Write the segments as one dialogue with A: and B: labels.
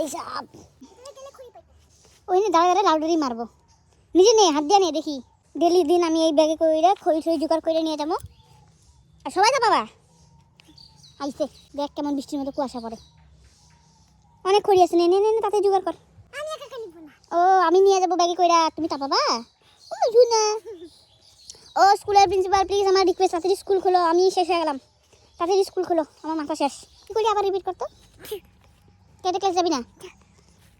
A: ভাই সাহেব ওই না দাঁড়া দাঁড়া লাউডারি মারবো নিজে নে হাত দিয়ে নে দেখি ডেলি দিন আমি এই ব্যাগে করে খই খই জোগাড় করে নিয়ে যাবো আর সবাই তো বাবা আইসে দেখ কেমন বৃষ্টির মতো কুয়াশা পড়ে অনেক খড়ি আছে নে নে নে তাতে জোগাড় কর ও আমি নিয়ে যাবো ব্যাগে কইরা তুমি তা বাবা ও জুনা ও স্কুলের প্রিন্সিপাল প্লিজ আমার রিকোয়েস্ট তাড়াতাড়ি স্কুল খোলো আমি শেষ হয়ে গেলাম তাড়াতাড়ি স্কুল খোলো আমার মাথা শেষ কি করি আবার রিপিট করতো ক্যারেক্টার ক্লাস যাবি না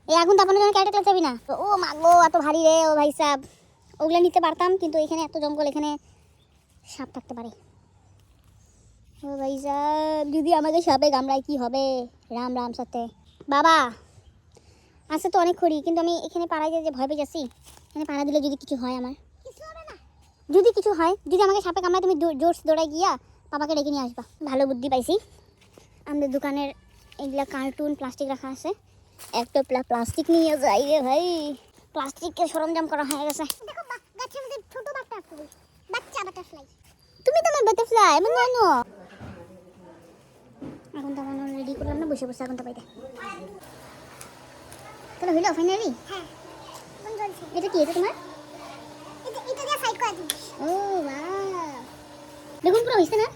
A: এই আগুন তাপানোর জন্য ক্যারেক্টার ক্লাস যাবি না ও মাগো এত ভারী রে ও ভাই সাহেব ওগুলো নিতে পারতাম কিন্তু এখানে এত জঙ্গল এখানে সাপ থাকতে পারে ও ভাই সাহেব যদি আমাকে সাপে কামড়ায় কি হবে রাম রাম সাথে বাবা আছে তো অনেক খড়ি কিন্তু আমি এখানে পাড়ায় যে ভয় পেয়ে যাচ্ছি এখানে পাড়া দিলে যদি কিছু হয় আমার যদি কিছু হয় যদি আমাকে সাপে কামড়ায় তুমি জোর দৌড়ায় গিয়া বাবাকে ডেকে নিয়ে আসবা ভালো বুদ্ধি পাইছি আমাদের দোকানের এগুলা কার্টুন প্লাস্টিক রাখা আছে একটা প্লাস্টিক নিয়ে যাই রে ভাই প্লাস্টিকের সরঞ্জাম করা হয়ে গেছে দেখো গাছের মধ্যে ছোট বাচ্চা বাটারফ্লাই তুমি তো আমার বাটারফ্লাই এমন জানো এখন তো আমার রেডি করলাম না বসে বসে এখন তো পাইতে তাহলে হইলো ফাইনালি হ্যাঁ এটা কি এটা তোমার এটা দিয়ে সাইড করে দিবি ও বাহ বেগুন পুরো হইছে না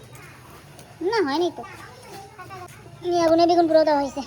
A: না হয়নি তো আগুনে বেগুন পুরো দেওয়া হয়েছে